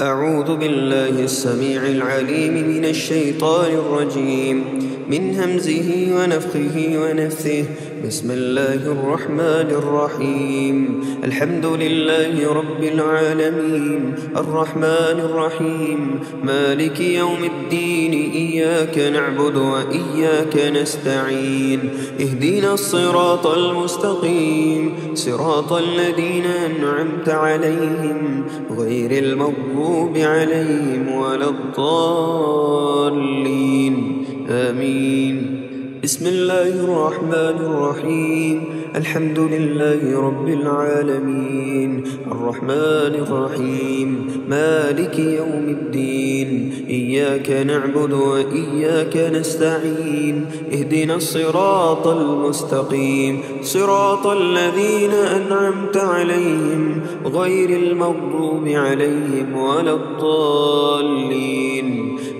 أعوذ بالله السميع العليم من الشيطان الرجيم من همزه ونفخه ونفثه. بسم الله الرحمن الرحيم. الحمد لله رب العالمين الرحمن الرحيم مالك يوم الدين إياك نعبد وإياك نستعين اهدنا الصراط المستقيم صراط الذين أنعمت عليهم غير المغضوب عليهم ولا الضالين آمين. بسم الله الرحمن الرحيم. الحمد لله رب العالمين الرحمن الرحيم مالك يوم الدين إياك نعبد وإياك نستعين اهدنا الصراط المستقيم صراط الذين أنعمت عليهم غير المغضوب عليهم ولا الضالين.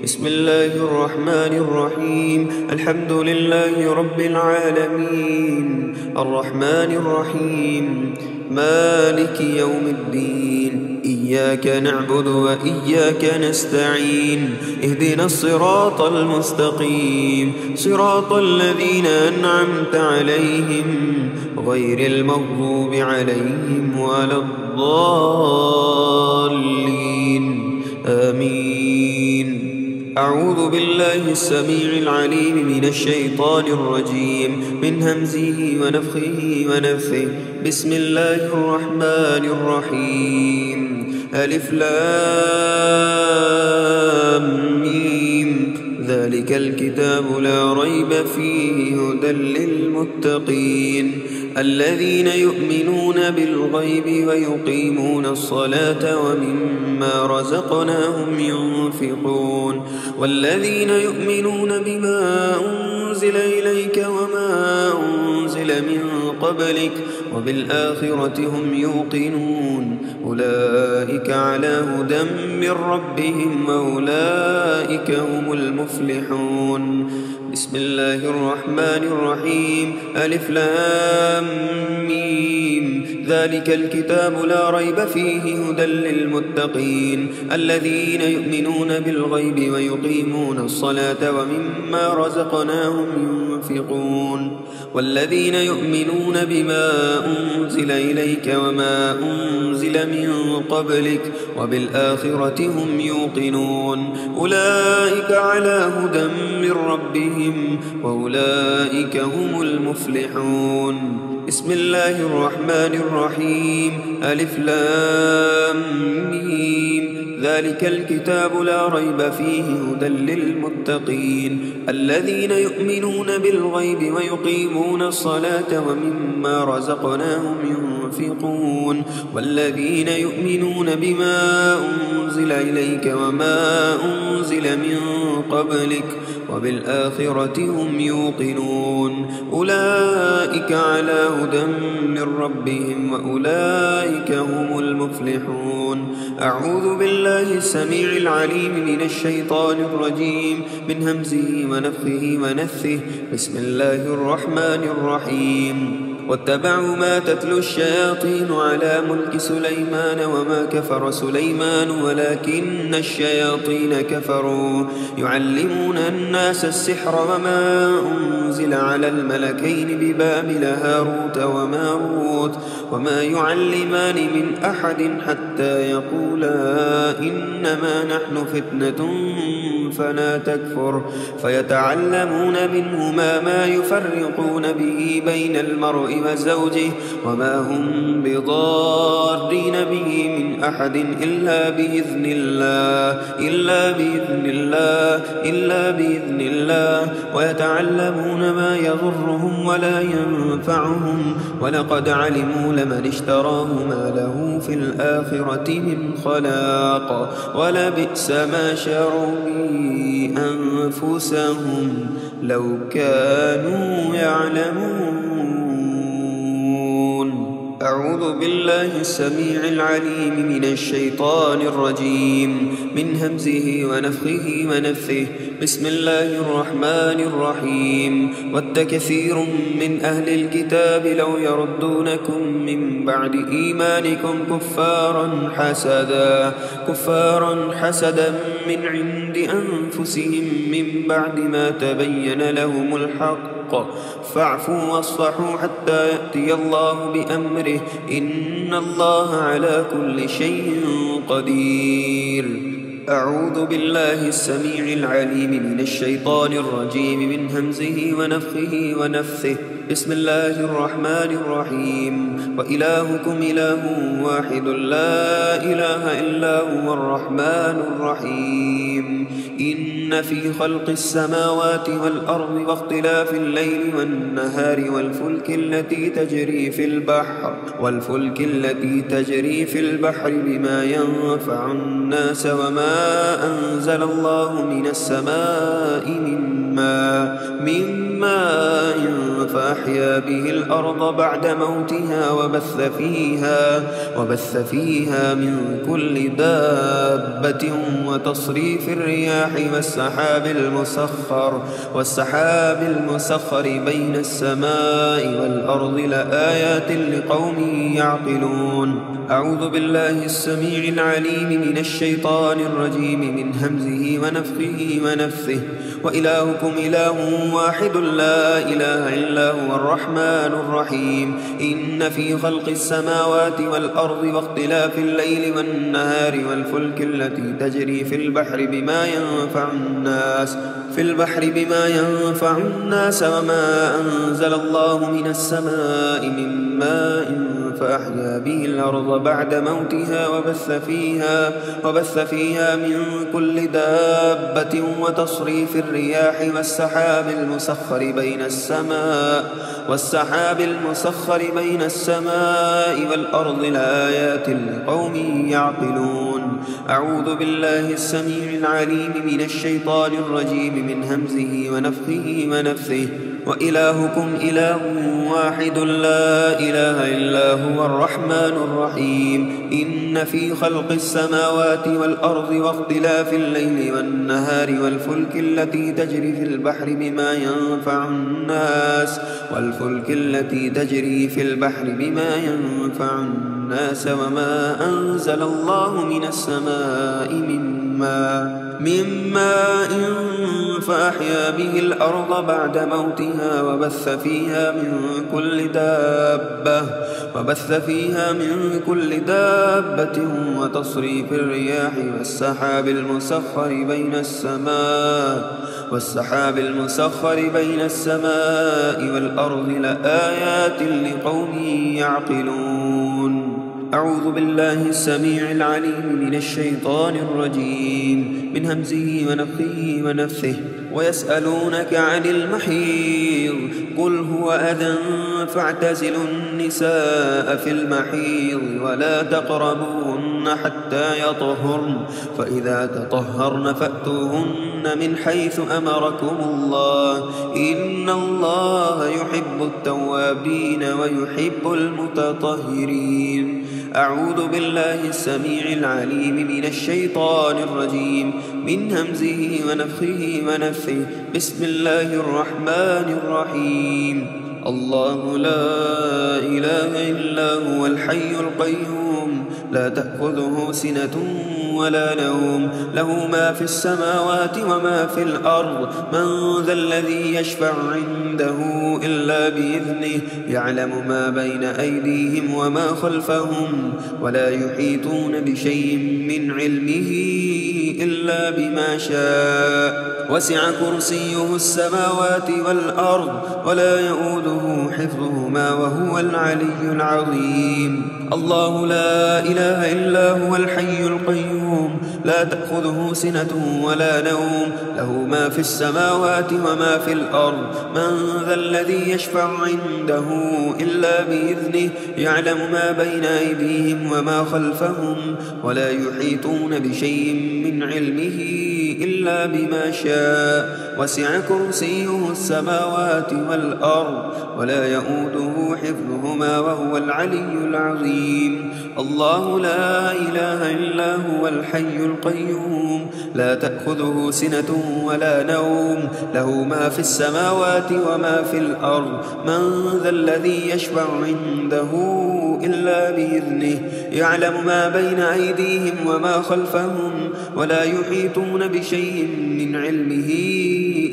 بسم الله الرحمن الرحيم. الحمد لله رب العالمين الرحمن الرحيم مالك يوم الدين إياك نعبد وإياك نستعين اهدنا الصراط المستقيم صراط الذين أنعمت عليهم غير المغضوب عليهم ولا الضالين آمين. أعوذ بالله السميع العليم من الشيطان الرجيم من همزه ونفخه ونفثه. بسم الله الرحمن الرحيم. ألف لام ميم ذلك الكتاب لا ريب فيه هدى للمتقين الذين يؤمنون بالغيب ويقيمون الصلاة ومما رزقناهم ينفقون والذين يؤمنون بما أنزل إليك وما أنزل من قبلك وبالآخرة هم يوقنون أولئك على هدى من ربهم وأولئك هم المفلحون. بسم الله الرحمن الرحيم. ألف لام ميم ذلك الكتاب لا ريب فيه هدى للمتقين الذين يؤمنون بالغيب ويقيمون الصلاة ومما رزقناهم ينفقون والذين يؤمنون بما أنزل إليك وما أنزل من قبلك وبالآخرة هم يوقنون أولئك على هدى من ربهم وأولئك هم المفلحون. بسم الله الرحمن الرحيم. ألف لام ميم ذلك الكتاب لا ريب فيه هدى للمتقين الذين يؤمنون بالغيب ويقيمون الصلاة ومما رزقناهم ينفقون والذين يؤمنون بما أنزل إليك وما أنزل من قبلك وبالآخرة هم يوقنون أولئك على هدى من ربهم وأولئك هم المفلحون. أعوذ بالله السميع العليم من الشيطان الرجيم من همزه ونفخه ونفثه. بسم الله الرحمن الرحيم. واتبعوا ما تتلو الشياطين على ملك سليمان وما كفر سليمان ولكن الشياطين كفروا يعلمون الناس السحر وما أنزل على الملكين ببابل هاروت وماروت وما يعلمان من أحد حتى يقولا إنما نحن فتنة فلا تكفر فيتعلمون منهما ما يفرقون به بين المرء وزوجه وما هم بضارين به من أحد إلا بإذن الله ويتعلمون ما يضرهم ولا ينفعهم ولقد علموا لمن اشتراه ما له في الآخرة من خلاق ولبئس ما شروا به أنفسهم لو كانوا يعلمون. أعوذ بالله السميع العليم من الشيطان الرجيم من همزه ونفخه ونفثه. بسم الله الرحمن الرحيم. ود كثير من أهل الكتاب لو يردونكم من بعد إيمانكم كفارا حسدا من عند أنفسهم من بعد ما تبين لهم الحق فاعفوا واصفحوا حتى يأتي الله بأمره إن الله على كل شيء قدير. أعوذ بالله السميع العليم من الشيطان الرجيم من همزه ونفخه ونفثه. بسم الله الرحمن الرحيم. وإلهكم إله واحد لا إله إلا هو الرحمن الرحيم. إن في خلق السماوات والأرض واختلاف الليل والنهار والفلك التي تجري في البحر بما ينفع الناس وما أنزل الله من السماء من ماء فأحيا به الأرض بعد موتها وبث فيها من كل دابة وتصريف الرياح والسحاب المسخر بين السماء والأرض لآيات لقوم يعقلون. أعوذ بالله السميع العليم من الشيطان الرجيم من همزه ونفخه ونفثه. وإلهكم إله واحد لا إله إلا هو الرحمن الرحيم. إن في خلق السماوات والأرض واختلاف الليل والنهار والفلك التي تجري في البحر بما ينفع الناس وما أنزل الله من السماء من ماء فأحيا به الأرض بعد موتها وبث فيها من كل دابة وتصريف الرياح والسحاب المسخر بين السماء والأرض لآيات لقوم يعقلون. أعوذ بالله السميع العليم من الشيطان الرجيم من همزه ونفخه ونفثه. وإلهكم إله واحد لا إله إلا هو الرحمن الرحيم. إن في خلق السماوات والأرض واختلاف الليل والنهار والفلك التي تجري في البحر بما ينفع الناس وما أنزل الله من السماء من ماء فأحيا به الأرض بعد موتها وبث فيها من كل دابة وتصريف الرياح والسحاب المسخر بين السماء والأرض لآيات لقوم يعقلون. أعوذ بالله السميع العليم من الشيطان الرجيم من همزه ونفخه ونفثه. ويسألونك عن المحيض قل هو أذى فاعتزلوا النساء في المحيض ولا تقربوهن حتى يطهرن فإذا تطهرن فأتوهن من حيث أمركم الله إن الله يحب التوابين ويحب المتطهرين. أعوذ بالله السميع العليم من الشيطان الرجيم من همزه ونفخه ونفثه. بسم الله الرحمن الرحيم. الله لا إله إلا هو الحي القيوم لا تأخذه سنة ولا نوم له ما في السماوات وما في الأرض من ذا الذي يشفع عنده إلا بإذنه يعلم ما بين أيديهم وما خلفهم ولا يحيطون بشيء من علمه إلا بما شاء وسع كرسيه السماوات والأرض ولا يؤوده حفظهما وهو العلي العظيم. الله لا إله إلا هو الحي القيوم لا تأخذه سنة ولا نوم له ما في السماوات وما في الأرض من ذا الذي يشفع عنده إلا بإذنه يعلم ما بين أيديهم وما خلفهم ولا يحيطون بشيء من علمه إلا بما شاء وسع كرسيه السماوات والأرض ولا يؤوده حفظهما وهو العلي العظيم الله لا إله إلا هو الحي القيوم لا تأخذه سنة ولا نوم له ما في السماوات وما في الأرض من ذا الذي يشفع عنده إلا بإذنه يعلم ما بين أيديهم وما خلفهم ولا يحيطون بشيء من علمه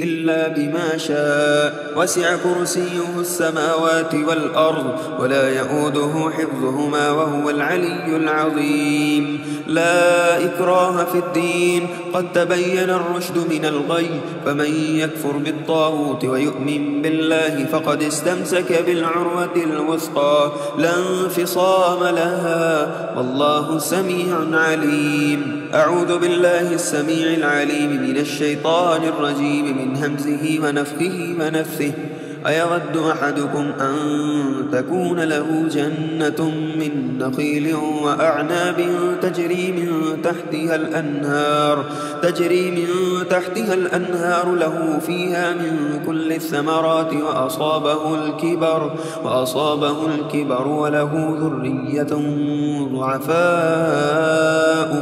إلا بما شاء وسع كرسيه السماوات والأرض ولا يؤوده حفظهما وهو العلي العظيم لا إكراه في الدين قد تبين الرشد من الغي فمن يكفر بالطاغوت ويؤمن بالله فقد استمسك بالعروة الوثقى لا انفصام لها والله سميع عليم أعوذ بالله السميع العليم من الشيطان الرجيم من همزه ونفخه ونفثه أيود أحدكم أن تكون له جنة من نخيل وأعناب تجري من تحتها الأنهار له فيها من كل الثمرات وأصابه الكبر وله ذرية ضعفاء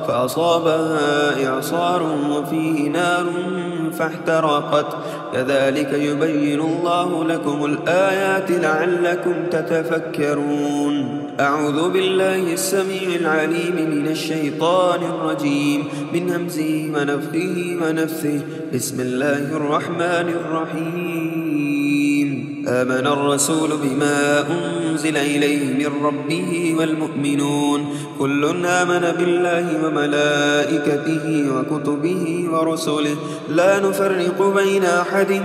فأصابها إعصار وفيه نار فاحترقت كذلك يبين الله لكم الآيات لعلكم تتفكرون أعوذ بالله السميع العليم من الشيطان الرجيم من همزه ونفخه ونفثه بسم الله الرحمن الرحيم آمن الرسول بما أنزل إليه من ربه والمؤمنون كل آمن بالله وملائكته وكتبه ورسله لا نفرق بين أحد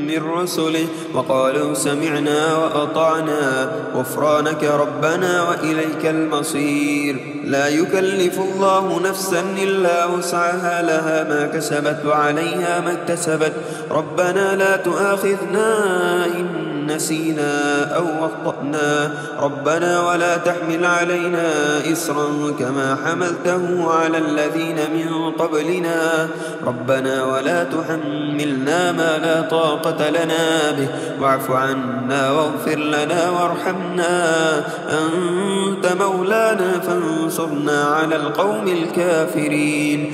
من رسله وقالوا سمعنا وأطعنا غفرانك ربنا وإليك المصير لا يكلف الله نفسا إلا وسعها لها ما كسبت وعليها ما اكتسبت ربنا لا تؤاخذنا إن نسينا أو أخطأنا ربنا ولا تحمل علينا إصرا كما حملته على الذين من قبلنا ربنا ولا تحملنا ما لا طاقة لنا به واعف عنا واغفر لنا وارحمنا أنت مولانا فانصرنا على القوم الكافرين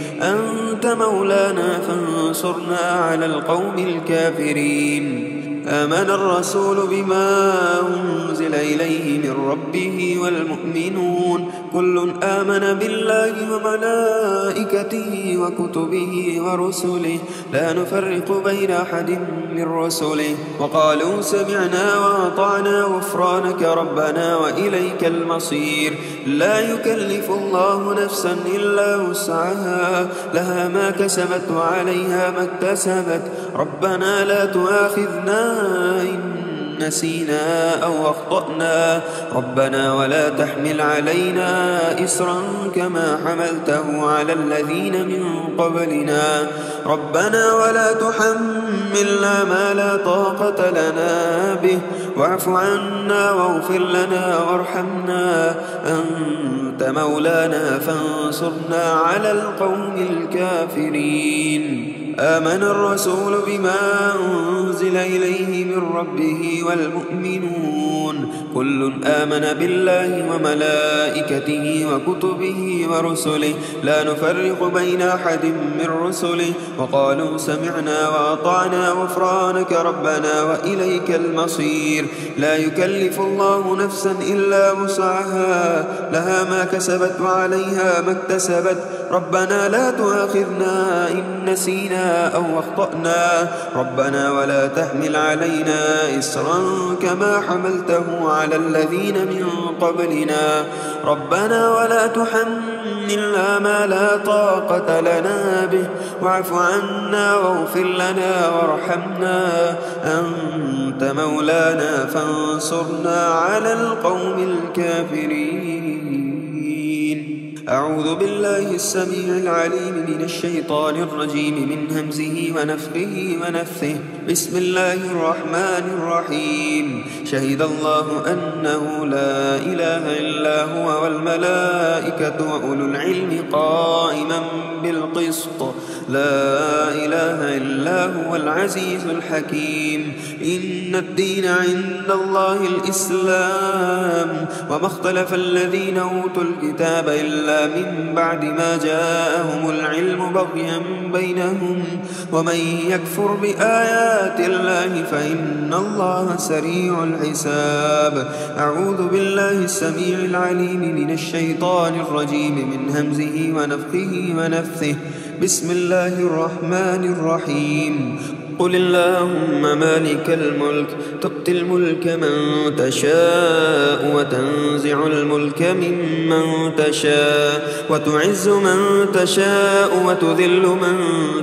آمن الرسول بما أنزل إليه من ربه والمؤمنون كل آمن بالله وملائكته وكتبه ورسله لا نفرق بين أحد من رسله وقالوا سمعنا وأطعنا غفرانك ربنا وإليك المصير لا يكلف الله نفسا إلا وسعها لها ما كسبت وعليها ما اكتسبت ربنا لا تؤاخذنا إن نسينا أو أخطأنا ربنا ولا تحمل علينا إصرا كما حملته على الذين من قبلنا ربنا ولا تحملنا ما لا طاقة لنا به واعف عنا واغفر لنا وارحمنا أنت مولانا فانصرنا على القوم الكافرين آمن الرسول بما أنزل إليه من ربه والمؤمنون كل آمن بالله وملائكته وكتبه ورسله لا نفرق بين أحد من رسله وقالوا سمعنا وأطعنا غفرانك ربنا وإليك المصير لا يكلف الله نفسا إلا وسعها لها ما كسبت وعليها ما اكتسبت ربنا لا تؤاخذنا إن نسينا أو أخطأنا ربنا ولا تحمل علينا إصرا كما حملته على الذين من قبلنا ربنا ولا تحملنا ما لا طاقة لنا به واعف عنا واغفر لنا وارحمنا أنت مولانا فانصرنا على القوم الكافرين أعوذ بالله السميع العليم من الشيطان الرجيم من همزه ونفخه ونفثه بسم الله الرحمن الرحيم شهد الله أنه لا إله إلا هو والملائكة وأولو العلم قائما بالقسط لا إله إلا هو العزيز الحكيم إن الدين عند الله الإسلام وما اختلف الذين أوتوا الكتاب إلا من بعد ما جاءهم العلم بغيا بينهم ومن يكفر بآيات الله فإن الله سريع الحساب أعوذ بالله السميع العليم من الشيطان الرجيم من همزه ونفخه ونفثه بسم الله الرحمن الرحيم قل اللهم مالك الملك تؤتي الملك من تشاء وتنزع الملك ممن تشاء وتعز من تشاء وتذل من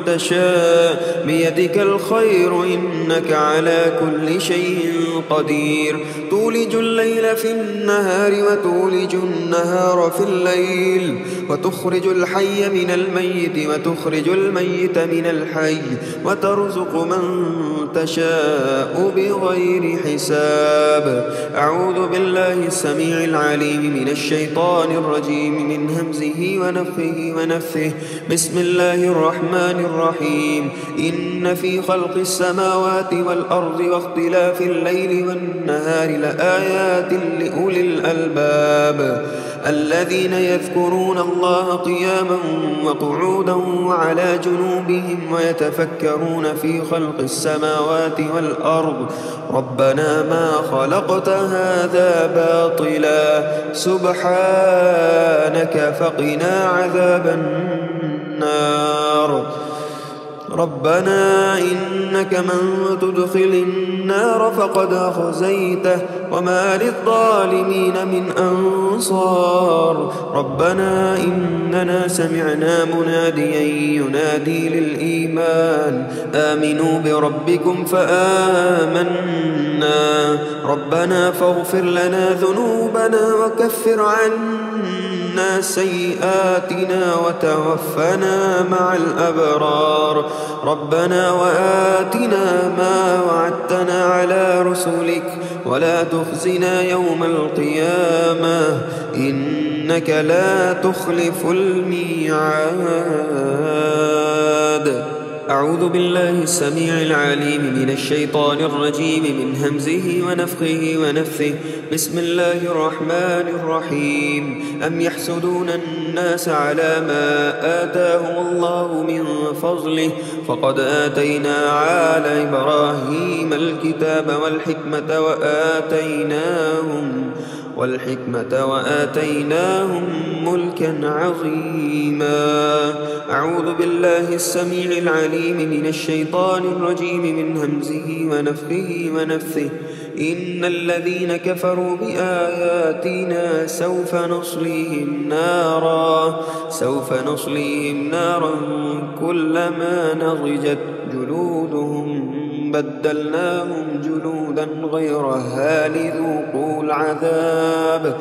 تشاء بيدك الخير إنك على كل شيء قدير تولج الليل في النهار وتولج النهار في الليل وتخرج الحي من الميت وتخرج الميت من الحي وترزق من تشاء بغير حساب أعوذ بالله السميع العليم من الشيطان الرجيم من همزه ونفخه ونفثه بسم الله الرحمن الرحيم إن في خلق السماوات والأرض واختلاف الليل والنهار لآيات لأولي الألباب الذين يذكرون الله قياما وقعودا وعلى جنوبهم ويتفكرون في خلق السماوات والأرض ربنا ما خلقت هذا باطلا سبحانك فقنا عذاب النار ربنا إنك من تدخل النار فقد أخزيته وما للظالمين من أنصار ربنا إننا سمعنا مناديا ينادي للإيمان آمنوا بربكم فآمنا ربنا فاغفر لنا ذنوبنا وكفر عنا سيئاتنا وتوفنا مع الأبرار ربنا وآتنا ما وعدتنا على رسلك ولا تخزنا يوم القيامة إنك لا تخلف الميعاد أعوذ بالله السميع العليم من الشيطان الرجيم من همزه ونفخه ونفثه بسم الله الرحمن الرحيم أم يحسدون الناس على ما آتاهم الله من فضله فقد آتينا آل إبراهيم الكتاب والحكمة وآتيناهم ملكا عظيما أعوذ بالله السميع العليم من الشيطان الرجيم من همزه ونفخه ونفثه إن الذين كفروا بآياتنا سوف نصليهم نارا كلما نضجت جلودهم بدلناهم جلودا غيرها لذوقوا العذاب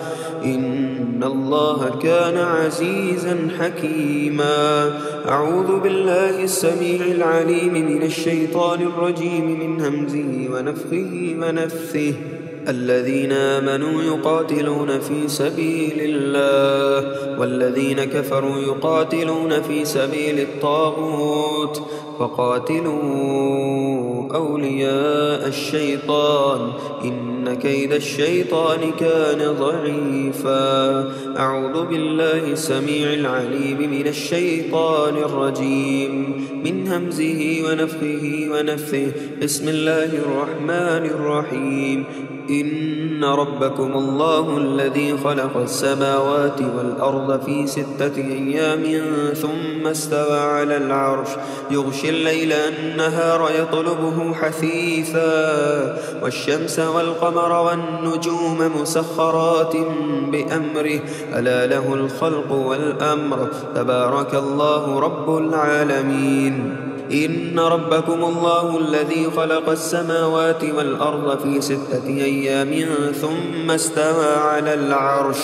إن الله كان عزيزا حكيما أعوذ بالله السميع العليم من الشيطان الرجيم من همزه ونفخه ونفثه الذين آمنوا يقاتلون في سبيل الله والذين كفروا يقاتلون في سبيل الطاغوت فقاتلوا أولياء الشيطان إن كيد الشيطان كان ضعيفا أعوذ بالله السميع العليم من الشيطان الرجيم من همزه ونفخه ونفثه بسم الله الرحمن الرحيم إن ربكم الله الذي خلق السماوات والأرض في 6 أيام ثم استوى على العرش يغشي الليل النهار يطلبه حثيثا والشمس والقمر والنجوم مسخرات بأمره ألا له الخلق والأمر تبارك الله رب العالمين إن ربكم الله الذي خلق السماوات والأرض في 6 أيام ثم استوى على العرش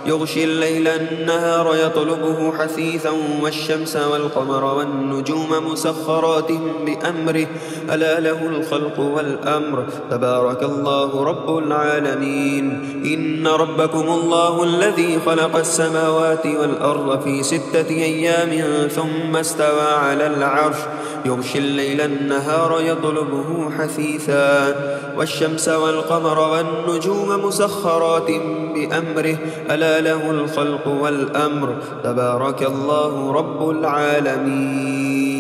يغشي الليل النهار يطلبه حثيثا والشمس والقمر والنجوم مسخرات بأمره ألا له الخلق والأمر تبارك الله رب العالمين. إن ربكم الله الذي خلق السماوات والأرض في 6 أيام ثم استوى على العرش يغشي الليل النهار يطلبه حثيثا والشمس والقمر والنجوم مسخرات بأمره ألا له الخلق والأمر تبارك الله رب العالمين.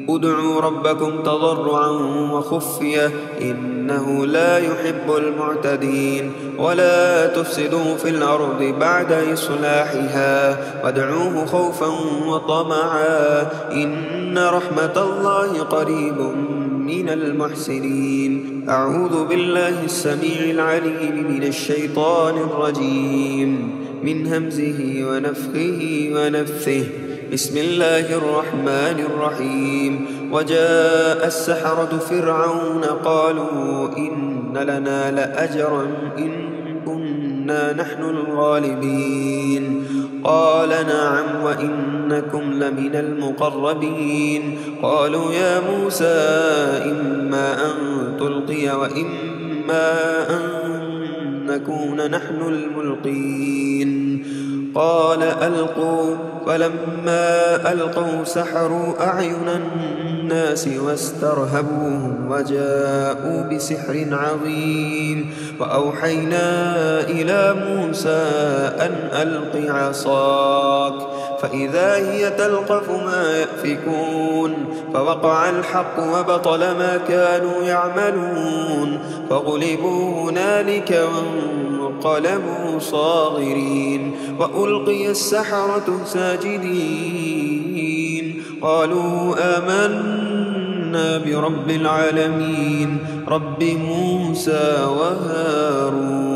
ادعوا ربكم تضرعا وخفية إنه لا يحب المعتدين ولا تفسدوا في الأرض بعد إصلاحها وادعوه خوفا وطمعا إن رحمة الله قريب من المحسنين. أعوذ بالله السميع العليم من الشيطان الرجيم من همزه ونفخه ونفثه. بسم الله الرحمن الرحيم. وجاء السحرة فرعون قالوا إن لنا لأجرا إن كنا نحن الغالبين قال نعم وإنكم لمن المقربين. قالوا يا موسى إما أن تلقي وإما أن نكون نحن الملقين قال ألقوا فلما ألقوا سحروا أعين الناس واسترهبوهم وجاءوا بسحر عظيم. وأوحينا إلى موسى أن ألق عصاك فإذا هي تلقف ما يأفكون فوقع الحق وبطل ما كانوا يعملون فغلبوا هنالك وانقلبوا صاغرين وألقي السحرة ساجدين قالوا آمنا برب العالمين رب موسى وهارون.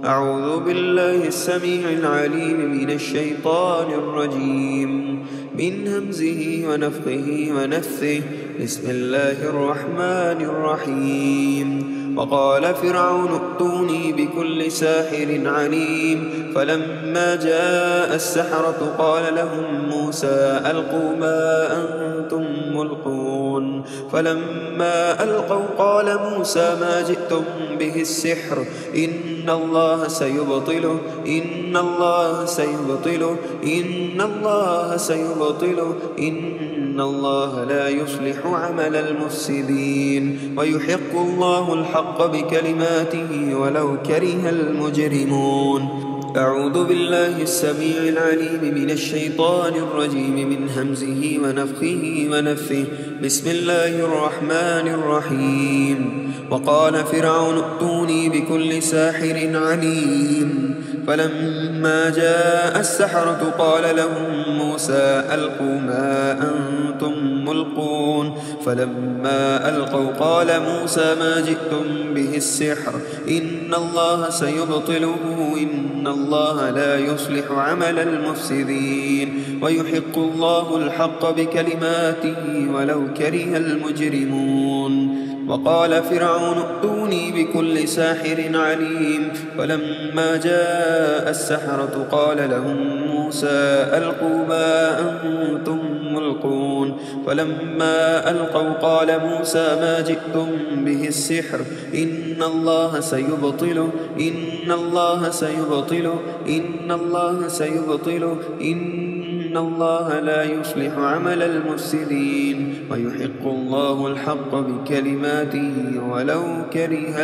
أعوذ بالله السميع العليم من الشيطان الرجيم من همزه ونفخه ونفثه. بسم الله الرحمن الرحيم. وقال فرعون ائتوني بكل ساحر عليم فلما جاء السحرة قال لهم موسى ألقوا ما أنتم ملقون فلما ألقوا قال موسى ما جئتم به السحر إن الله سيبطله إن الله سيبطله إن الله سيبطله إن الله لا يصلح عمل المفسدين ويحق الله الحق بكلماته ولو كره المجرمون. أعوذ بالله السميع العليم من الشيطان الرجيم من همزه ونفخه ونفثه. بسم الله الرحمن الرحيم. وقال فرعون ائتوني بكل ساحر عليم فلما جاء السحرة قال لهم موسى ألقوا ما أنتم ملقون فلما ألقوا قال موسى ما جئتم به السحر إن الله سيبطله إن الله لا يصلح عمل المفسدين ويحق الله الحق بكلماته ولو كره المجرمون. وقال فرعون ائتوني بكل ساحر عليم فلما جاء السحرة قال لهم موسى ألقوا ما أنتم ملقون فلما ألقوا قال موسى ما جئتم به السحر إن الله سيبطله إن الله سيبطله إن الله سيبطله إن الله لا يصلح عمل المفسدين ويحق الله الحق بكلماته ولو كره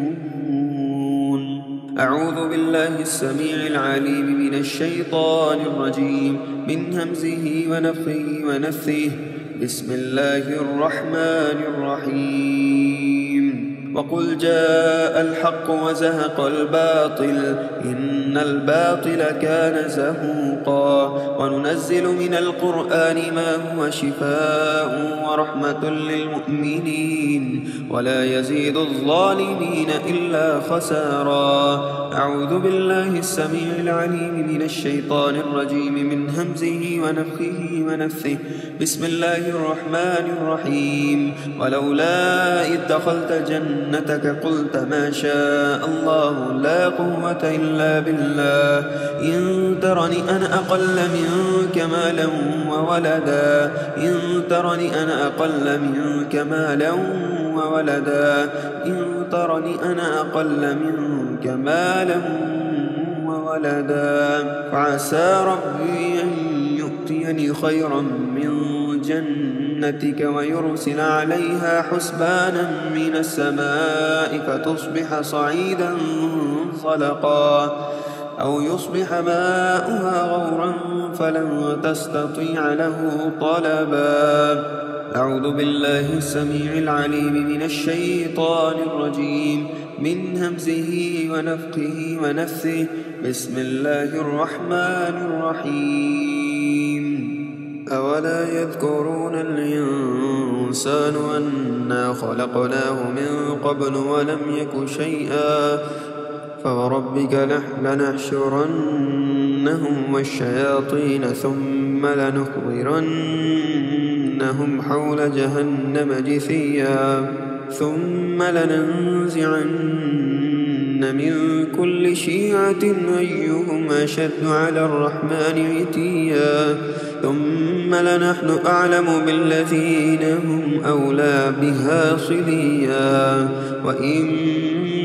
المجرمون. أعوذ بالله السميع العليم من الشيطان الرجيم من همزه ونفخه ونفثه. بسم الله الرحمن الرحيم. وقل جاء الحق وزهق الباطل إن الباطل كان زهوقا وننزل من القرآن ما هو شفاء ورحمة للمؤمنين ولا يزيد الظالمين إلا خسارا. أعوذ بالله السميع العليم من الشيطان الرجيم من همزه ونفخه ونفثه. بسم الله الرحمن الرحيم. ولولا إذ دخلت جنة جنتك قلت ما شاء الله لا قوة إلا بالله إن ترني أنا أقل منك مالا وولدا إن ترني أنا أقل منك مالا وولدا إن ترني أنا أقل منك مالا وولدا فعسى ربي أن يؤتيني خيرا من جنتك ويرسل عليها حسبانا من السماء فتصبح صعيدا صلقا أو يصبح ماؤها غورا فلن تستطيع له طلبا. أعوذ بالله السميع العليم من الشيطان الرجيم من همزه ونفخه ونفثه بسم الله الرحمن الرحيم أولا يذكرون الإنسان أنا خلقناه من قبل ولم يك شيئا فوربك لنحشرنهم والشياطين ثم لنحضرنهم حول جهنم جثيا ثم لننزعن من كل شيعة أيهم أشد على الرحمن عتيا ثم لنحن أعلم بالذين هم أولى بها صليا وإن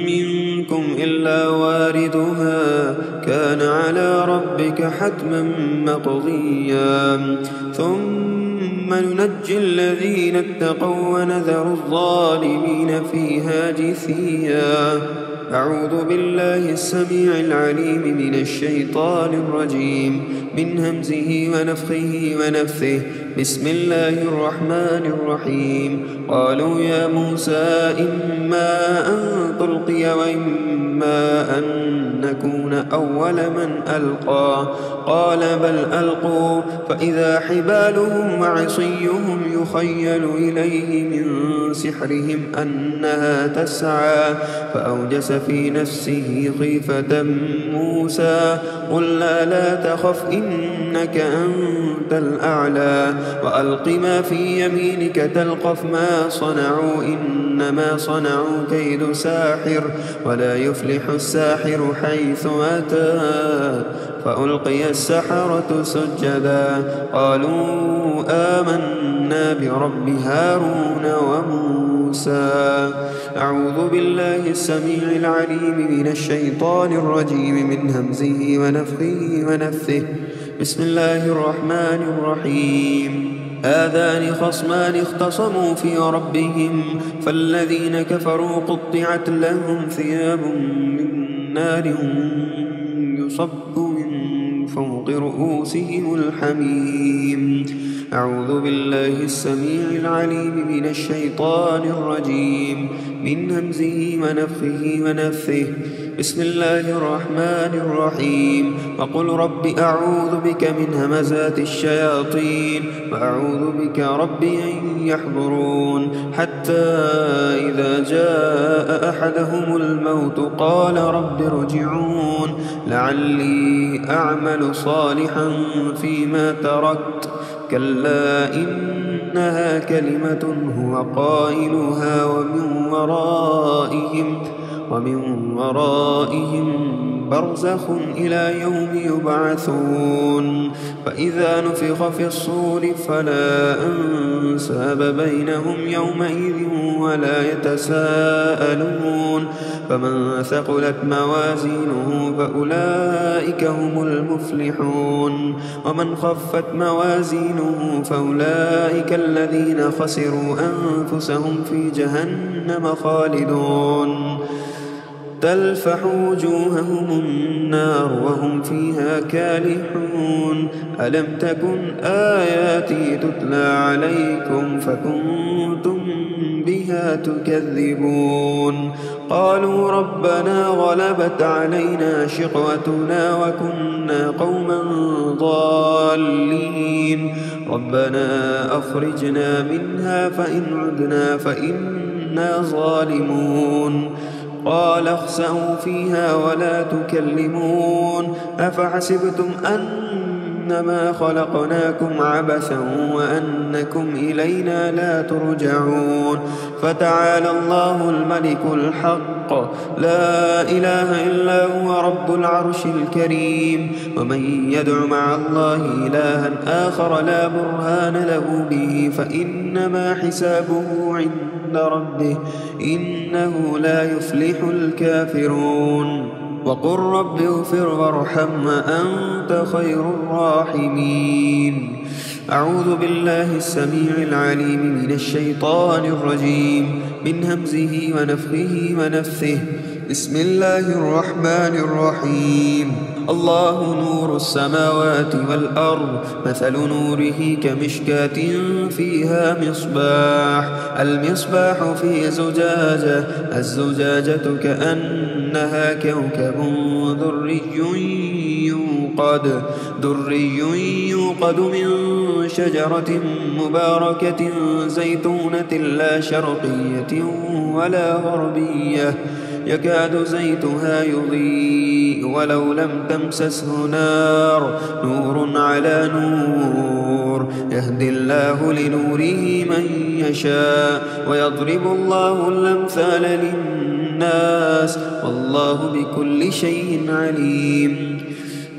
منكم إلا واردها كان على ربك حتما مقضيا ثم ننجي الذين اتقوا ونذر الظالمين فيها جثيا. أعوذ بالله السميع العليم من الشيطان الرجيم من همزه ونفخه ونفثه بسم الله الرحمن الرحيم قالوا يا موسى إما أن تلقي وإما أن نكون أول من ألقى قال بل ألقوا فإذا حبالهم وعصيهم يخيل إليه من سحرهم أنها تسعى فأوجس في نفسه خيفة موسى قلنا لا تخف إنك أنت الأعلى وألق ما في يمينك تلقف ما صنعوا إنما صنعوا كيد ساحر ولا يفلح الساحر حيث أتى فألقي السحرة سجدا قالوا آمنا برب هارون وموسى. أعوذ بالله السميع العليم من الشيطان الرجيم من همزه ونفخه ونفثه بسم الله الرحمن الرحيم هذان خصمان اختصموا في ربهم فالذين كفروا قطعت لهم ثياب من نار يصب من فوق رؤوسهم الحميم. أعوذ بالله السميع العليم من الشيطان الرجيم من همزه ونفخه ونفثه بسم الله الرحمن الرحيم وقل رب أعوذ بك من همزات الشياطين وأعوذ بك رب أن يحضرون حتى إذا جاء أحدهم الموت قال رب ارجعون لعلي أعمل صالحا فيما تركت كلا إنها كلمة هو قائلها ومن ورائهم برزخ إلى يوم يبعثون فإذا نفخ في الصور فلا أنساب بينهم يومئذ ولا يتساءلون فمن ثقلت موازينه فأولئك هم المفلحون ومن خفت موازينه فأولئك الذين خسروا أنفسهم في جهنم خالدون تلفح وجوههم النار وهم فيها كالحون ألم تكن آياتي تتلى عليكم فكنتم بها تكذبون قالوا ربنا غلبت علينا شقوتنا وكنا قوما ضالين ربنا أخرجنا منها فإن عدنا فإنا ظالمون قال اخسئوا فيها ولا تكلمون أفحسبتم أنما خلقناكم عبثا وأنكم إلينا لا ترجعون فتعالى الله الملك الحق لا إله إلا هو رب العرش الكريم ومن يدع مع الله إلها آخر لا برهان له به فإنما حسابه عند ربه إنه لا يفلح الكافرون وقل رب اغفر وارحم وأنت خير الراحمين أعوذ بالله السميع العليم من الشيطان الرجيم من همزه ونفخه ونفثه بسم الله الرحمن الرحيم الله نور السماوات والأرض مثل نوره كمشكاة فيها مصباح المصباح في زجاجة الزجاجة كأنها كوكب دري يوقد من شجرة مباركة زيتونة لا شرقية ولا غربية يكاد زيتها يضيء ولو لم تمسسه نار نور على نور يهدي الله لنوره من يشاء ويضرب الله الأمثال للناس والله بكل شيء عليم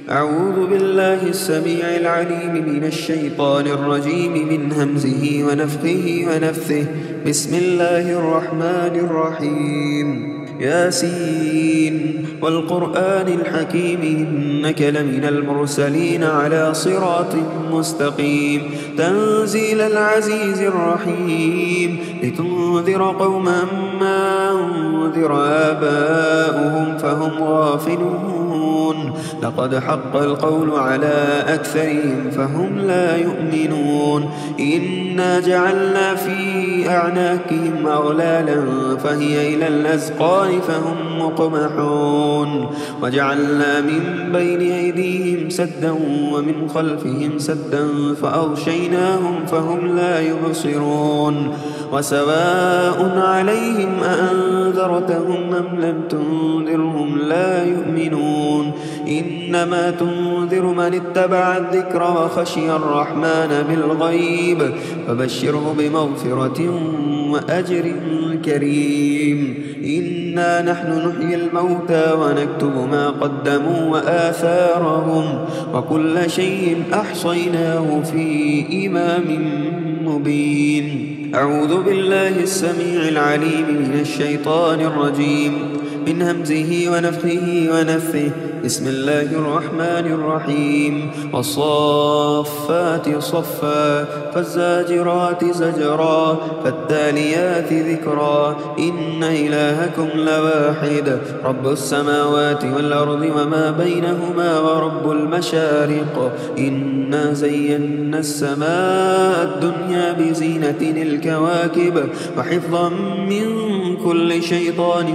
أعوذ بالله السميع العليم من الشيطان الرجيم من همزه ونفخه ونفثه بسم الله الرحمن الرحيم ياسين والقرآن الحكيم إنك لمن المرسلين على صراط مستقيم تنزيل العزيز الرحيم لتنذر قوما ما أنذر آباؤهم فهم غافلون لقد حق القول على أكثرهم فهم لا يؤمنون إنا جعلنا في أعناقهم أغلالا فهي إلى الأذقان فهم مقمحون وجعلنا من بين أيديهم سدا ومن خلفهم سدا فأغشيناهم فهم لا يبصرون وسواء عليهم أأنذرتهم أم لم تنذرهم لا يؤمنون إنما تنذر من اتبع الذكر وخشي الرحمن بالغيب فبشره بمغفرة وأجر كريم إنا نحن نحيي الموتى ونكتب ما قدموا وآثارهم وكل شيء أحصيناه في إمام مبين أعوذ بالله السميع العليم من الشيطان الرجيم من همزه ونفخه ونفثه بسم الله الرحمن الرحيم والصافات صفا فالزاجرات زجرا فالتاليات ذكرا إن إلهكم لواحد رب السماوات والأرض وما بينهما ورب المشارق إنا زينا السماء الدنيا بزينة الكواكب وحفظا من كل شيطان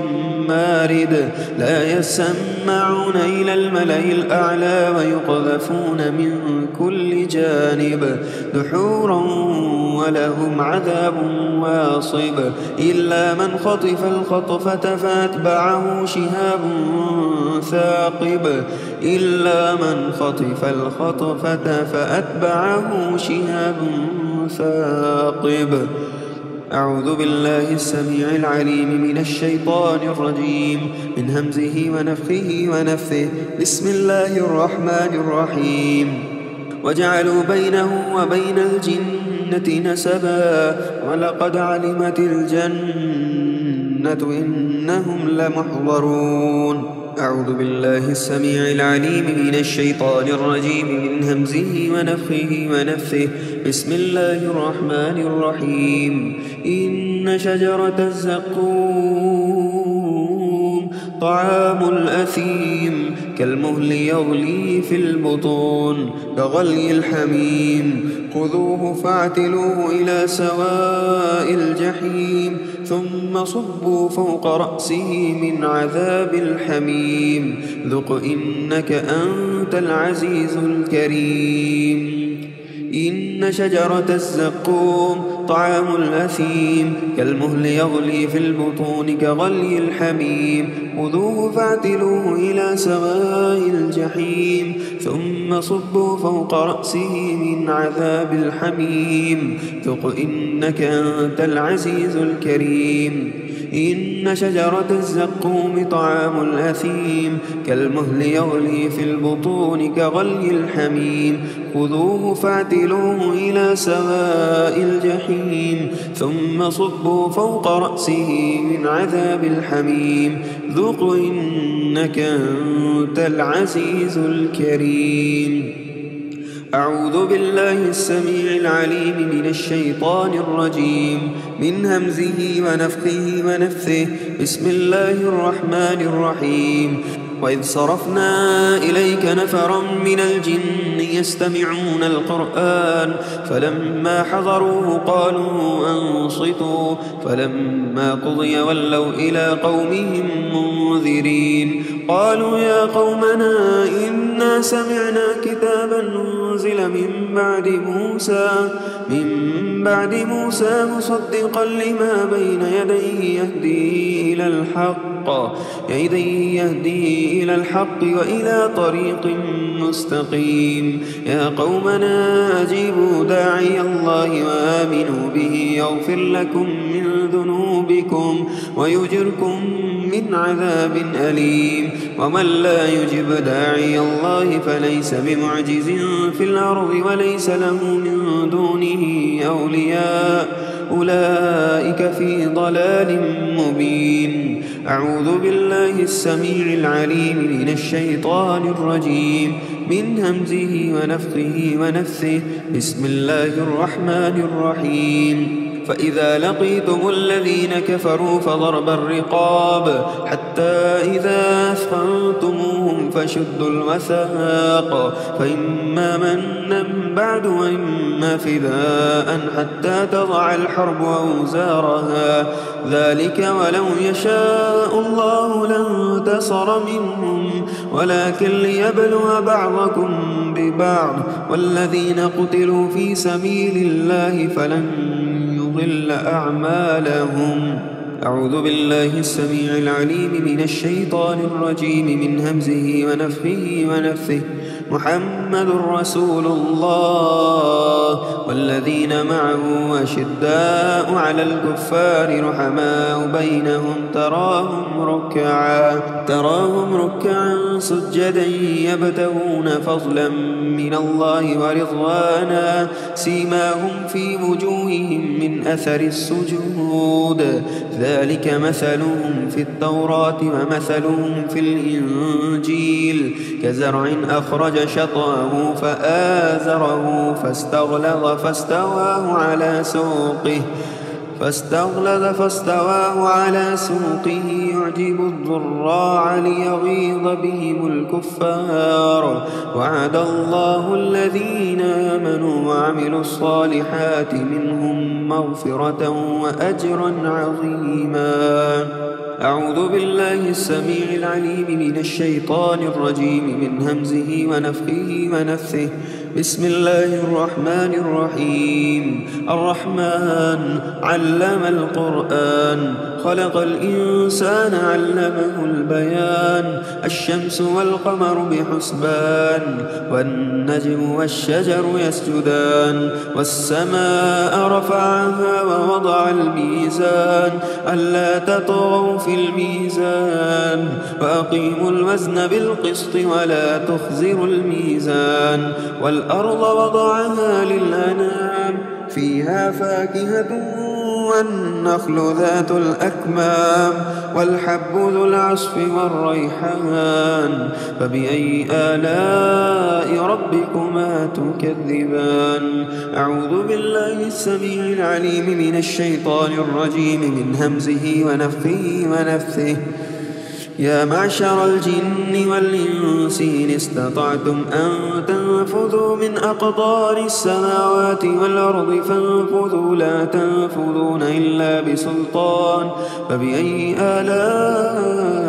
مارد لا يسمعون إلى الملأ الأعلى ويقذفون من كل جانب دحورا ولهم عذاب واصب إلا من خطف الخطفة فأتبعه شهاب ثاقب أعوذ بالله السميع العليم من الشيطان الرجيم من همزه ونفخه ونفثه بسم الله الرحمن الرحيم وجعلوا بينه وبين الجنة نسبا ولقد علمت الجنة إنهم لمحضرون أعوذ بالله السميع العليم من الشيطان الرجيم من همزه ونفخه ونفثه بسم الله الرحمن الرحيم إن شجرة الزقوم طعام الأثيم كالمهل يغلي في البطون كغلي الحميم خذوه فاعتلوه إلى سواء الجحيم ثم صبوا فوق رأسه من عذاب الحميم ذق إنك أنت العزيز الكريم إن شجرة الزقوم طعام الأثيم كالمهل يغلي في البطون كغلي الحميم خذوه فاعتلوه إلى سواء الجحيم ثم صبوا فوق رأسه من عذاب الحميم ذق إنك أنت العزيز الكريم إن شجرة الزقوم طعام الأثيم كالمهل يغلي في البطون كغلي الحميم خذوه فاعتلوه إلى سواء الجحيم ثم صبوا فوق رأسه من عذاب الحميم ذق إنك أنت العزيز الكريم. أعوذ بالله السميع العليم من الشيطان الرجيم من همزه ونفخه ونفثه بسم الله الرحمن الرحيم وإذ صرفنا إليك نفرا من الجن يستمعون القرآن فلما حضروه قالوا أنصتوا فلما قضي ولوا إلى قومهم منذرين قالوا يا قومنا إنا سمعنا كتابا أنزل من بعد موسى مصدقا لما بين يديه يهدي إلى الحق وإلى طريق مستقيم يا قومنا أجيبوا داعي الله وآمنوا به يغفر لكم من ذنوبكم ويجركم من عذاب أليم ومن لا يجب داعي الله فليس بمعجز في الأرض وليس له من دونه أولياء أولئك في ضلال مبين. أعوذ بالله السميع العليم من الشيطان الرجيم من همزه ونفخه ونفثه بسم الله الرحمن الرحيم فإذا لقيتم الذين كفروا فضرب الرقاب حتى إذا أثخنتموهم فشدوا الوثاق فإما منا بعد وإما فداء حتى تضع الحرب أوزارها ذلك ولو يشاء الله لانتصر منهم ولكن ليبلو بعضكم ببعض والذين قتلوا في سبيل الله فلن يضل أعمالهم. أعوذ بالله السميع العليم من الشيطان الرجيم من همزه ونفخه ونفثه محمد رسول الله والذين معه أشداء على الكفار رحماء بينهم تراهم ركعا سجدا يبتغون فضلا من الله ورضوانا سيماهم في وجوههم من أثر السجود ذلك مثلهم في التوراة ومثلهم في الإنجيل كزرع أخرج شطأه فآزره فاستغلظ فاستواه على سوقه يعجب الضراع ليغيظ بهم الكفار وعد الله الذين آمنوا وعملوا الصالحات منهم مغفرة وأجرا عظيما. أعوذ بالله السميع العليم من الشيطان الرجيم من همزه ونفخه ونفثه بسم الله الرحمن الرحيم الرحمن علم القرآن خلق الإنسان علمه البيان الشمس والقمر بحسبان والنجم والشجر يسجدان والسماء رفعها ووضع الميزان ألا تطغوا في الميزان وأقيموا الوزن بالقسط ولا تخسروا الميزان والأرض وضعها للأنام فيها فاكهة والنخل ذات الأكمام والحب ذو العصف والريحان فبأي آلاء ربكما تكذبان. أعوذ بالله السميع العليم من الشيطان الرجيم من همزه ونفخه ونفثه يا معشر الجن والإنس إن استطعتم أن تنفذوا من أقطار السماوات والأرض فانفذوا لا تنفذون إلا بسلطان فبأي آلاء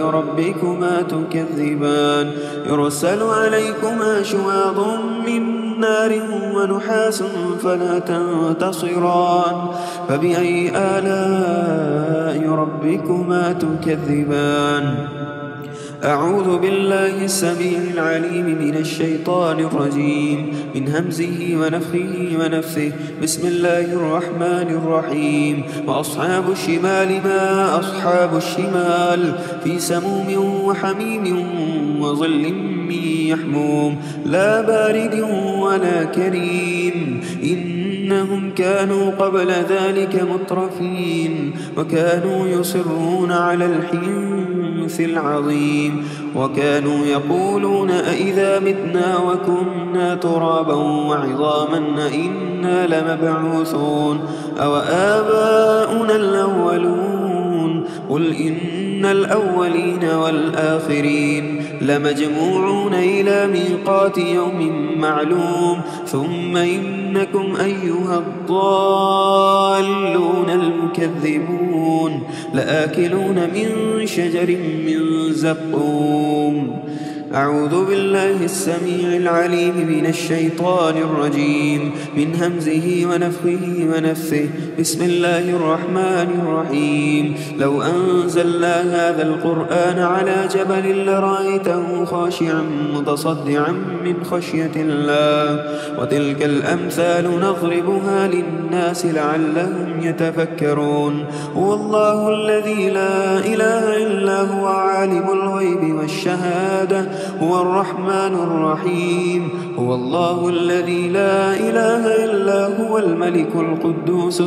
ربكما تكذبان. يرسل عليكما شواظ من نار ونحاس فلا تنتصران فبأي آلاء ربكما تكذبان أعوذ بالله السميع العليم من الشيطان الرجيم من همزه ونفخه ونفثه بسم الله الرحمن الرحيم وأصحاب الشمال ما أصحاب الشمال في سموم وحميم وظل من يحموم لا بارد ولا كريم إنهم كانوا قبل ذلك مترفين وكانوا يصرون على الحنث العظيم وكانوا يقولون أئذا متنا وكنا ترابا وعظاما أئنا لمبعوثون أو آباؤنا الأولون قل إن الأولين والآخرين لمجموعون إلى ميقات يوم معلوم ثم إنكم أيها الضالون المكذبون لآكلون من شجر من زقوم أعوذ بالله السميع العليم من الشيطان الرجيم من همزه ونفخه ونفثه بسم الله الرحمن الرحيم لو أنزلنا هذا القرآن على جبل لرأيته خاشعا متصدعا من خشية الله وتلك الأمثال نضربها للناس لعلهم يتفكرون هو الله الذي لا إله إلا هو عالم الغيب والشهادة هو الرحمن الرحيم هو الله الذي لا إله إلا هو الملك القدوس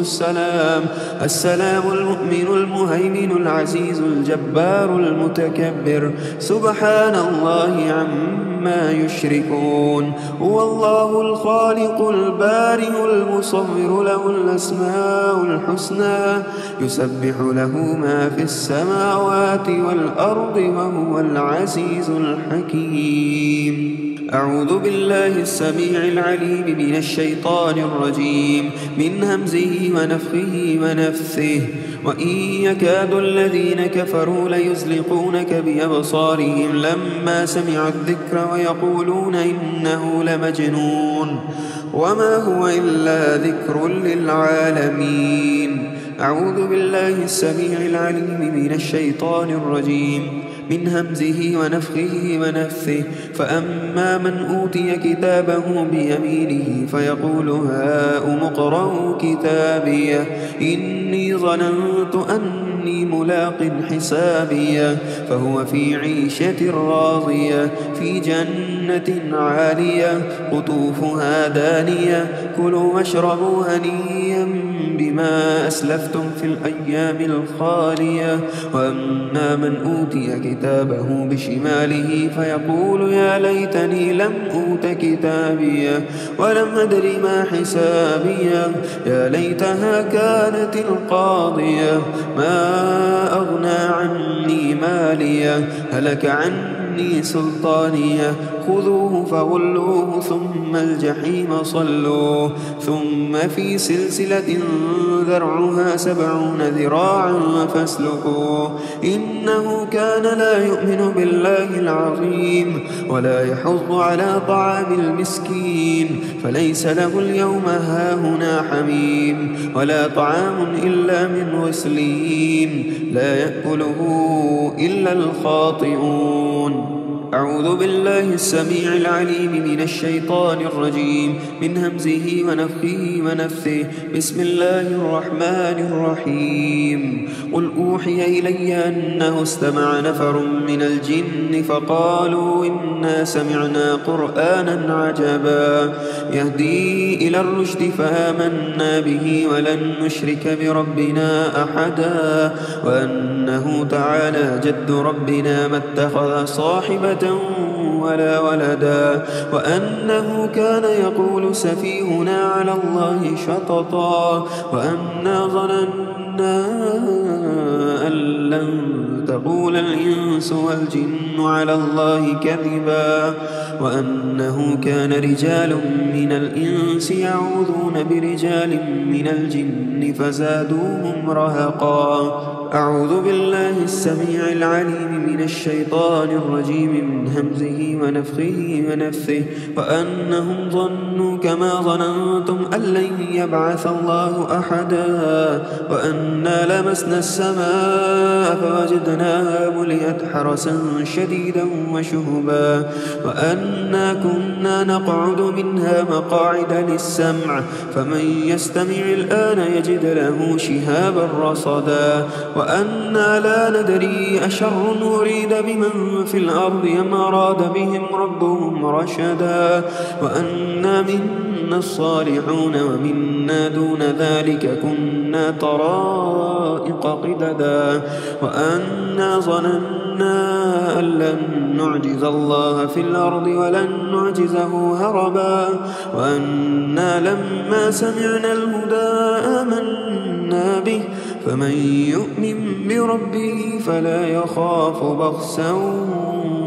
السلام المؤمن المهيمن العزيز الجبار المتكبر سبحان الله عما يشركون هو الله الخالق البارئ المصور له الأسماء الحسنى يسبح له ما في السماوات والأرض وهو العزيز الحكيم أعوذ بالله السميع العليم من الشيطان الرجيم من همزه ونفخه ونفثه وإن يكاد الذين كفروا ليزلقونك بأبصارهم لما سمعوا الذكر ويقولون إنه لمجنون وما هو إلا ذكر للعالمين أعوذ بالله السميع العليم من الشيطان الرجيم من همزه ونفخه ونفثه فأما من أوتي كتابه بيمينه فيقول هاؤم اقرءوا كتابيه إني ظننت أني ملاق حسابيه فهو في عيشة راضية في جنة عالية قطوفها دانية كلوا واشربوا هنيئا بما أسلفتم في الأيام الخالية وأما من أوتي كتابه بشماله فيقول يا ليتني لم أوت كتابيه ولم أدر ما حسابيه يا ليتها كانت القاضية ما أغنى عني ماليه هلك عني سلطانيه خذوه فغلوه ثم الجحيم صلوه ثم في سلسلة ذرعها 70 ذراعا فاسلكوه إنه كان لا يؤمن بالله العظيم ولا يحض على طعام المسكين فليس له اليوم هاهنا حميم ولا طعام إلا من غسلين لا يأكله إلا الخاطئون أعوذ بالله السميع العليم من الشيطان الرجيم من همزه ونفخه ونفثه بسم الله الرحمن الرحيم قل أوحي إلي أنه استمع نفر من الجن فقالوا إنا سمعنا قرآنا عجبا يهدي إلى الرشد فآمنا به ولن نشرك بربنا أحدا وأنه تعالى جد ربنا ما اتخذ صاحبة ولا ولدا وأنه كان يقول سفيهنا على الله شططا وأنا ظننا أن لن تقول الإنس والجن على الله كذبا وأنه كان رجال من الإنس يعوذون برجال من الجن فزادوهم رهقا أعوذ بالله السميع العليم من الشيطان الرجيم من همزه ونفخه ونفثه وأنهم ظنوا كما ظننتم أن لن يبعث الله أحدا وأنا لمسنا السماء فوجدناها ملئت حرسا شديدا وشهبا وأنا كنا نقعد منها مقاعد للسمع فمن يستمع الآن يجد له شهابا رصدا وأنا لا ندري أشر أريد بمن في الأرض أم أراد بهم ربهم رشدا وأنا منا الصالحون ومنا دون ذلك كنا طرائق قددا وأنا ظننا أن لن نعجز الله في الأرض ولن نعجزه هربا وأنا لما سمعنا الهدى آمنا به فمن يؤمن بربه فلا يخاف بخسا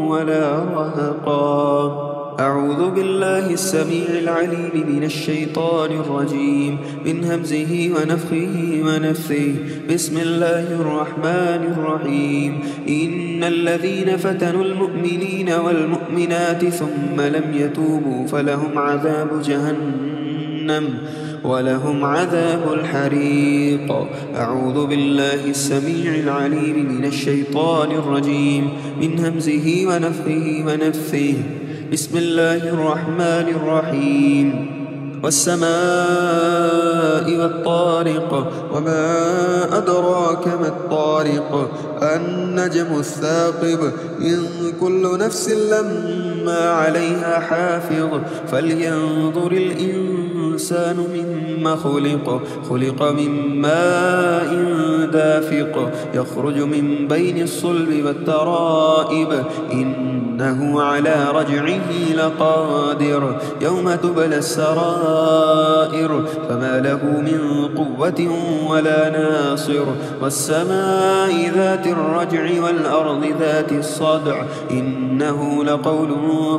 ولا رهقا أعوذ بالله السميع العليم من الشيطان الرجيم من همزه ونفخه ونفثه بسم الله الرحمن الرحيم إن الذين فتنوا المؤمنين والمؤمنات ثم لم يتوبوا فلهم عذاب جهنم ولهم عذاب الحريق أعوذ بالله السميع العليم من الشيطان الرجيم من همزه ونفخه ونفثه بسم الله الرحمن الرحيم والسماء والطارق وما أدراك ما الطارق النجم الثاقب إن كل نفس لما عليها حافظ فلينظر الإنسان مما خلق من ماء دافق يخرج من بين الصلب والترائب إنه على رجعه لقادر يوم تبلى السرائر فما له من قوة ولا ناصر والسماء ذات الرجع والأرض ذات الصدع إنه لقول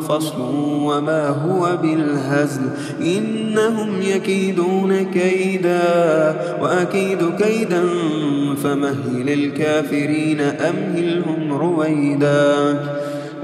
فصل وما هو بالهزل إنهم يكيدون كيدا وأكيد كيدا فمهل الكافرين أمهلهم رويدا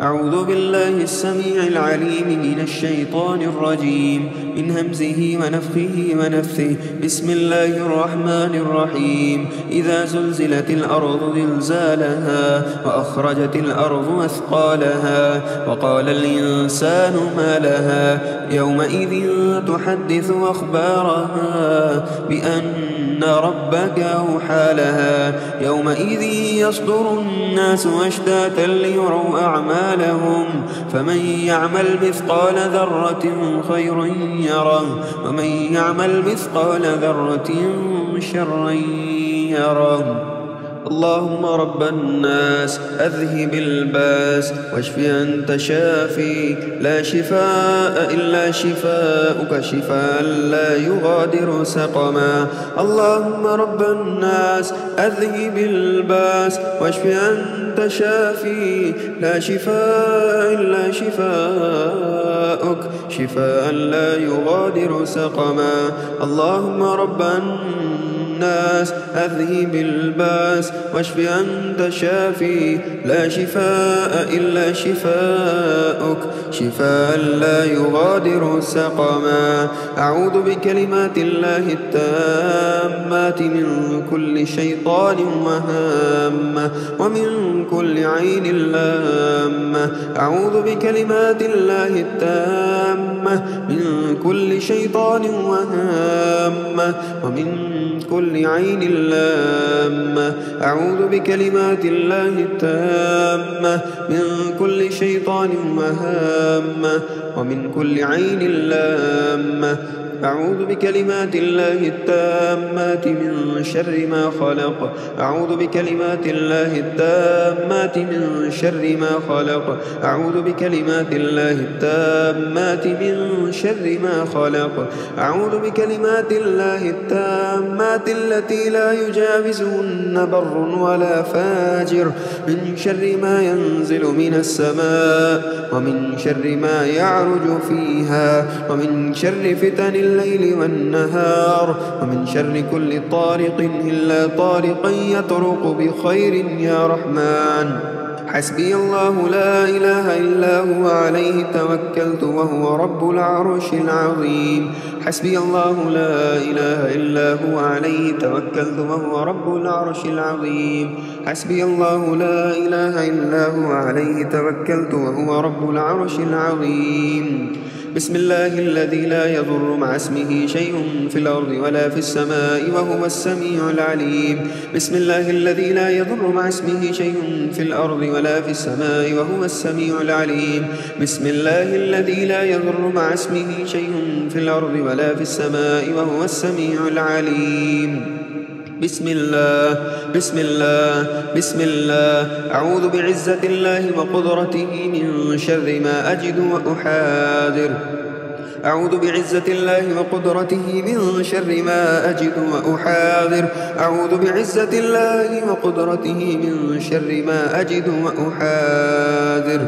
أعوذ بالله السميع العليم من الشيطان الرجيم من همزه ونفخه ونفثه بسم الله الرحمن الرحيم إذا زلزلت الأرض زلزالها وأخرجت الأرض أثقالها وقال الإنسان ما لها يومئذ تحدث أخبارها بأن ربك أوحى لها يومئذ يصدر الناس أشتاتا ليروا أعمالهم فمن يعمل مثقال ذرة خيرا يره ومن يعمل مثقال ذرة شرا يره اللهم رب الناس أذهب الباس واشف أنت شافي لا شفاء إلا شفاؤك شفاء لا يغادر سقما اللهم رب الناس أذهب الباس واشف أنت شافي لا شفاء إلا شفاؤك شفاء لا يغادر سقما اللهم رب الناس أذهب الباس واشف أنت شافي لا شفاء إلا شفاؤك شفاء لا يغادر سقما أعوذ بكلمات الله التامات من كل شيطان وهامة ومن كل عين لامة أعوذ بكلمات الله التامة من كل شيطان وهامة ومن كل عين لامة أعوذ بكلمات الله التامة من كل شيطان وهامة ومن كل عين لامة أعوذ بكلمات الله التامات من شر ما خلق أعوذ بكلمات الله التامات من شر ما خلق أعوذ بكلمات الله التامات من شر ما خلق أعوذ بكلمات الله التامات التي لا يجاوزهن بر ولا فاجر من شر ما ينزل من السماء ومن شر ما يعرج فيها ومن شر فتن الليل والنهار ومن شر كل طارق إلا طارقا يطرق بخير يا رحمن. حسبي الله لا إله إلا هو عليه توكلت وهو رب العرش العظيم. حسبي الله لا إله إلا هو عليه توكلت وهو رب العرش العظيم. حسبي الله لا إله إلا هو عليه توكلت وهو رب العرش العظيم. بسم الله الذي لا يضر مع اسمه شيء في الأرض ولا في السماء وهو السميع العليم. بسم الله الذي لا يضر مع اسمه شيء في الأرض ولا في السماء وهو السميع العليم. بسم الله الذي لا يضر مع اسمه شيء في الأرض ولا في السماء وهو السميع العليم. بسم الله بسم الله بسم الله. أعوذ بعزة الله وقدرته من شر ما أجد وأحاذر. أعوذ بعزة الله وقدرته من شر ما أجد وأحاذر. أعوذ بعزة الله وقدرته من شر ما أجد وأحاذر.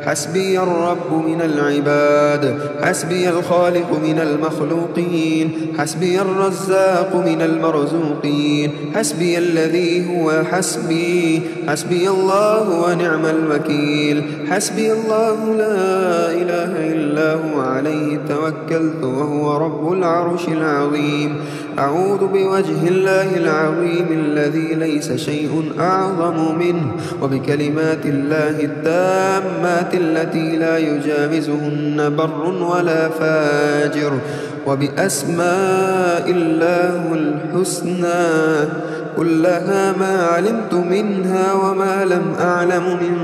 حسبي الرب من العباد، حسبي الخالق من المخلوقين، حسبي الرزاق من المرزوقين، حسبي الذي هو حسبي، حسبي الله ونعم الوكيل. حسبي الله لا إله إلا هو عليه توكلت وهو رب العرش العظيم. أعوذ بوجه الله العظيم الذي ليس شيء أعظم منه وبكلمات الله التامات التي لا يجاوزهن بر ولا فاجر وبأسماء الله الحسنى كلها ما علمت منها وما لم أعلم من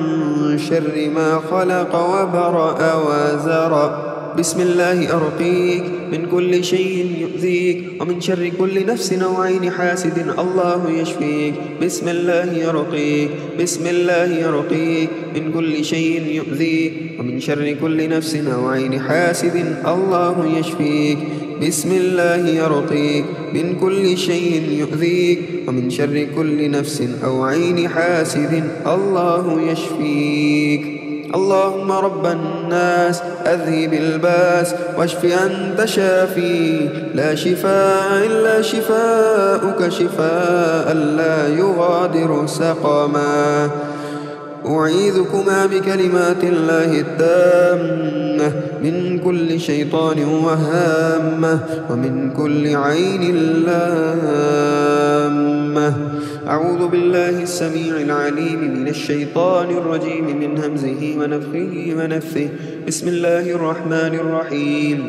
شر ما خلق وبرأ وزرع. بسم الله أرقيك من كل شيء يؤذيك ومن شر كل نفس أو عين حاسد الله يشفيك. بسم الله يرقيك بسم الله يرقيك من كل شيء يؤذيك ومن شر كل نفس أو عين حاسد الله يشفيك. بسم الله يرقيك من كل شيء يؤذيك ومن شر كل نفس أو عين حاسد الله يشفيك. اللهم رب الناس أذهب الباس واشف أنت شافي لا شفاء إلا شفاؤك شفاء لا يغادر سقما. أعيذكما بكلمات الله التامة من كل شيطان وهامة ومن كل عين لامة. أعوذ بالله السميع العليم من الشيطان الرجيم من همزه ونفخه ونفثه. بسم الله الرحمن الرحيم.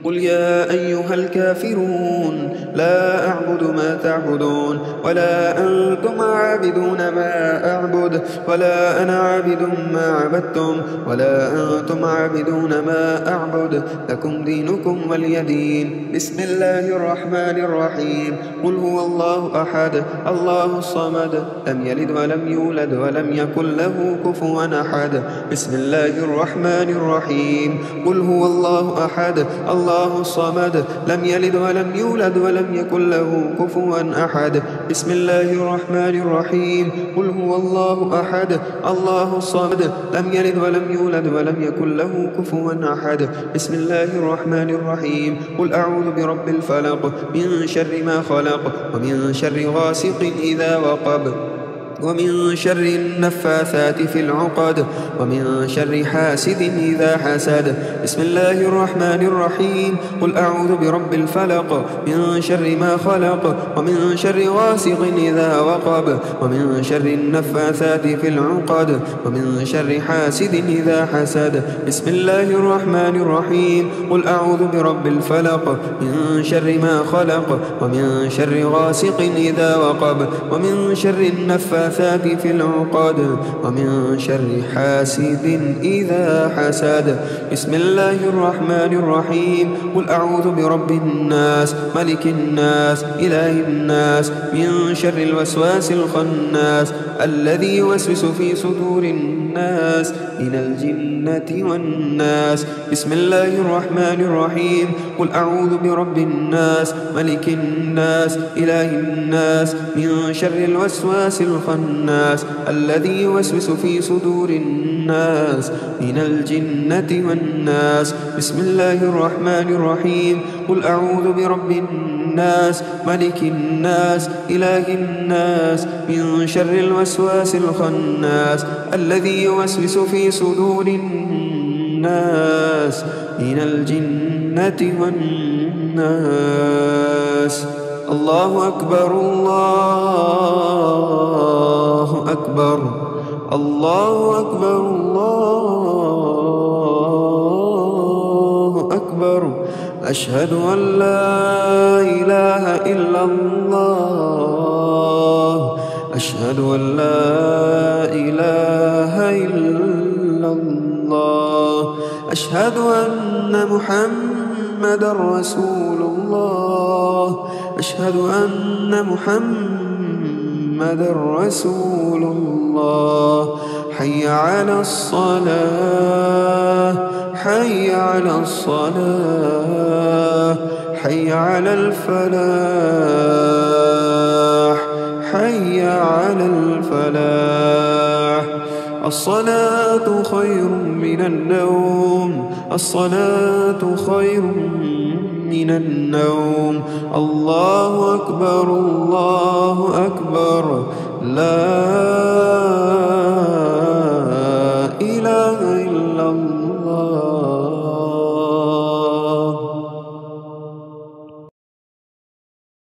قل يا أيها الكافرون لا أعبد ما تعبدون ولا أنتم عابدون ما أعبد ولا أنا عابد ما عبدتم ولا أنتم عابدون ما أعبد لكم دينكم ولي دين. بسم الله الرحمن الرحيم. قل هو الله أحد الله الصمد لم يلد ولم يولد ولم يكن له كفوا أحد. بسم الله الرحمن الرحيم. قل هو الله أحد الله الصمد لم يلد ولم يولد ولم يكن له كفوا أحد. بسم الله الرحمن الرحيم. قل هو الله أحد الله الصمد لم يلد ولم يولد ولم يكن له كفوا أحد. بسم الله الرحمن الرحيم. قل أعوذ برب الفلق من شر ما خلق ومن شر غاسق إذا وقب ومن شر النفاثات في العقد ومن شر حاسد إذا حسد. بسم الله الرحمن الرحيم. قل أعوذ برب الفلق من شر ما خلق ومن شر غاسق إذا وقب ومن شر النفاثات في العقد ومن شر حاسد إذا حسد. بسم الله الرحمن الرحيم. قل أعوذ برب الفلق من شر ما خلق ومن شر غاسق إذا وقب ومن شر النفاثات في العقد ومن شر حاسد إذا حسد. بسم الله الرحمن الرحيم. قل أعوذ برب الناس ملك الناس إله الناس من شر الوسواس الخناس الذي يوسوس في صدور الناس من الجنة والناس. بسم الله الرحمن الرحيم. قل أعوذ برب الناس ملك الناس إله الناس من شر الوسواس الخناس الخناس الذي يوسوس في صدور الناس من الجنة والناس. بسم الله الرحمن الرحيم. قل أعوذ برب الناس ملك الناس إله الناس من شر الوسواس الخناس الذي يوسوس في صدور الناس من الجنة والناس. الله أكبر الله أكبر الله أكبر الله أكبر. أشهد أن لا إله إلا الله أشهد أن لا إله إلا الله. أشهد أن محمدا رسول الله أشهد أن محمدا رسول الله. حي على الصلاة حي على الصلاة حي على الفلاح حي على الفلاح. الصلاة خير من النوم الصلاة خير من النوم. الله أكبر الله أكبر لا إله إلا الله.